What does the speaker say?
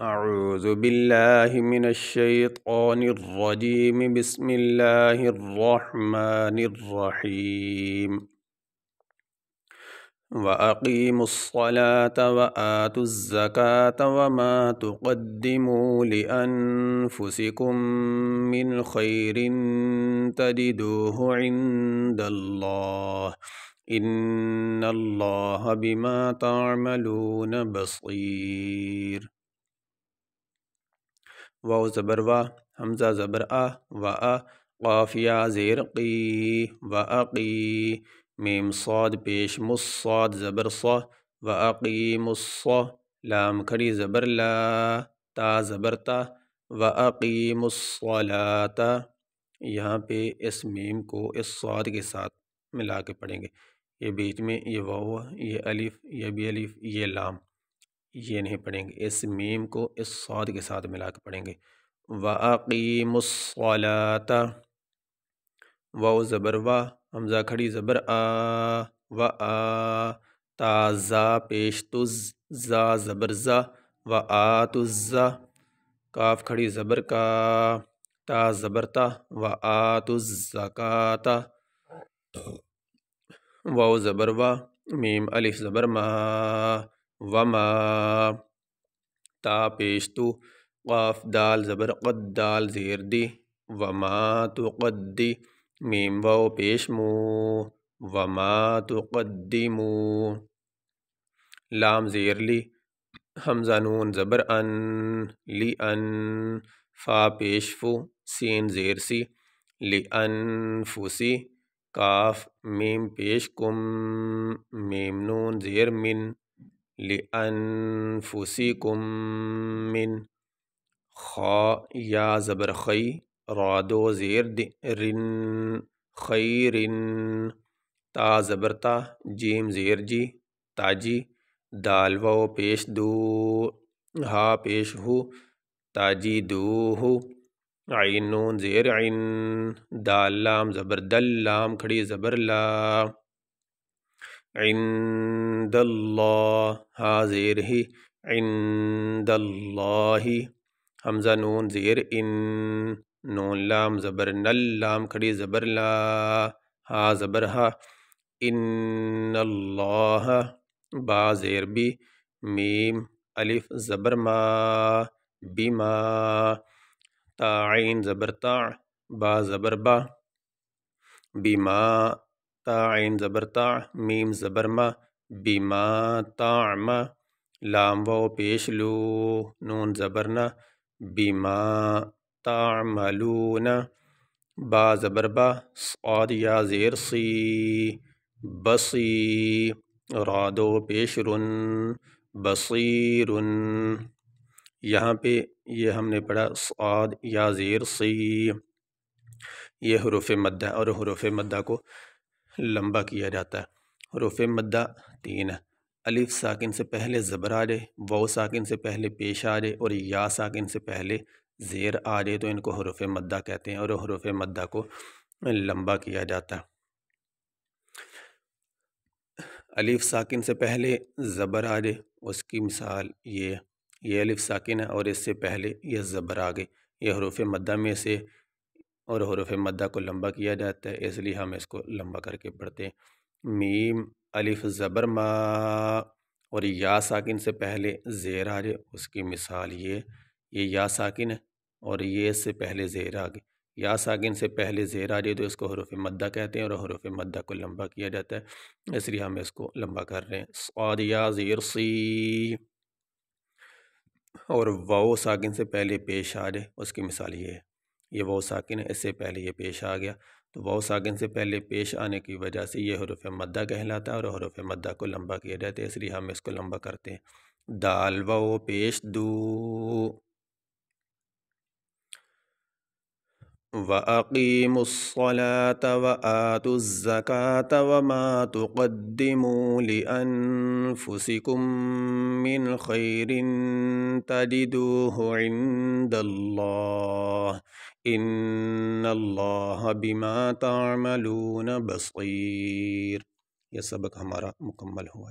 اعوذ باللہ من الشیطان الرجیم بسم اللہ الرحمن الرحیم وَأَقِيمُوا الصَّلَاةَ وَآتُوا الزَّكَاةَ وَمَا تُقَدِّمُوا لِأَنفُسِكُم مِّنْ خَيْرٍ تَجِدُوهُ عِندَ اللَّهِ إِنَّ اللَّهَ بِمَا تَعْمَلُونَ بَصِيرٌ۔ واو زبر وا، حمزہ زبر آ، قاف یا زیر قی، وَأَقِی، میم صاد پیش مص، صاد زبر صا، وَأَقِیمُ الصَّ، لام کھڑی زبر لا، تا زبر تا، وَأَقِیمُ الصَّلَاةَ، یہاں پہ اس میم کو اس صاد کے ساتھ ملا کے پڑھیں گے۔ یہ بیچ میں یہ واو، یہ الف، یہ بھی الف، یہ لام، یہ نہیں پڑھیں گے۔ اس میم کو اس صاد کے ساتھ ملا کے پڑھیں گے۔ وَأَقِیمُوا الصَّلَاةَ، واو زبر وا، حمزہ کھڑی زبر آ، تا زا پیش تز، زا زبر زا، وَآتُوا الزا، کاف کھڑی زبر کا، تا زبر تا، وَآتُوا الزَّکَاةَ، واو زبر وا، میم الف زبر ما، وما، تا پیش تو، قاف دال زبر قد، دال زیر دی، وما تقدی، میم واو پیش مو، وما تقدمو، لام زیر لی، حمزہ نون زبر ان، لی ان، فا پیش فو، سین زیر سی، لی انفسی، کاف میم پیش کم، میم نون زیر من، لِأَنفُسِكُم من، خا یا زبر خی، را دو زیر رن، خیرن، تا زبر تا، جیم زیر جی، تاجی، دال واو پیش دو، ہا پیش ہو، تاجی دو ہو، عین نون زیر عین، دال لام زبر دل، لام کھڑی زبر لا، عند اللہ، ہا زیر ہی، عند اللہ، حمزہ نون زیر ان، نون لام زبر نل، لام کھڑی زبر لا، ہا زبر ہا، ان اللہ، با زیر بی، میم الف زبر ما، بما، تا عین زبر تا، با زبر با، بما، تا عین زبر تا، میم زبر ما، بما تعم، لام واو پیش لو، نون زبر نا، بما تعملون، با زبر با، صاد یا زیر سی، بصی، را دو پیش رن، بصیرن، یہاں پہ یہ ہم نے پڑھا صاد یا زیر سی، یہ حروف مدہ، اور حروف مدہ کو لمبا کیا جاتا ہے۔ حروف مدہ تین ہے، الف ساکن سے پہلے زبر آ جائے، واو ساکن سے پہلے پیش آ جائے، اور یا ساکن سے پہلے زیر آ جائے تو ان کو حروف مدہ کہتے ہیں، اور حروف مدہ کو لمبا کیا جاتا ہے۔ الف ساکن سے پہلے زبر آ جائے، اس کی مثال یہ الف ساکن ہے اور اس سے پہلے یہ زبر آ گئے، یہ حروف مدہ میں سے، اور حروف مدہ کو لمبا کیا جاتا ہے، اس لیے ہم اس کو لمبا کر کے پڑھتے ہیں۔ میم الف زبر ما، اور یا ساکن سے پہلے زیر آ جائے، اس کی مثال یہ یا ساکن ہے اور یہ اس سے پہلے زیر آ گئی، یا ساکن سے پہلے زیر آ جائے تو اس کو حروف مدہ کہتے ہیں، اور حروف مدہ کو لمبا کیا جاتا ہے، اس لیے ہم اس کو لمبا کر رہے ہیں۔ صاد یا زیر سی، اور واو ساکن سے پہلے پیش آ جائے، اس کی مثال یہ ہے، یہ واو ساکن ہے، اس سے پہلے یہ پیش آ گیا، تو واو ساکن سے پہلے پیش آنے کی وجہ سے یہ حروف مدہ کہلاتا ہے، اور حروف مدہ کو لمبا کیا جاتا ہے، اس لیے ہم اس کو لمبا کرتے ہیں۔ دال واو پیش دو، وَأَقِیمُوا الصَّلَاةَ وَآتُوا الزَّکَاةَ وَمَا تُقَدِّمُوا لِأَنفُسِکُم مِّنْ خَیْرٍ تَجِدُوهُ عِندَ اللَّهِ إِنَّ اللَّهَ بِمَا تَعْمَلُونَ بَصِیرٌ۔ یہ سبق ہمارا مکمل ہوا۔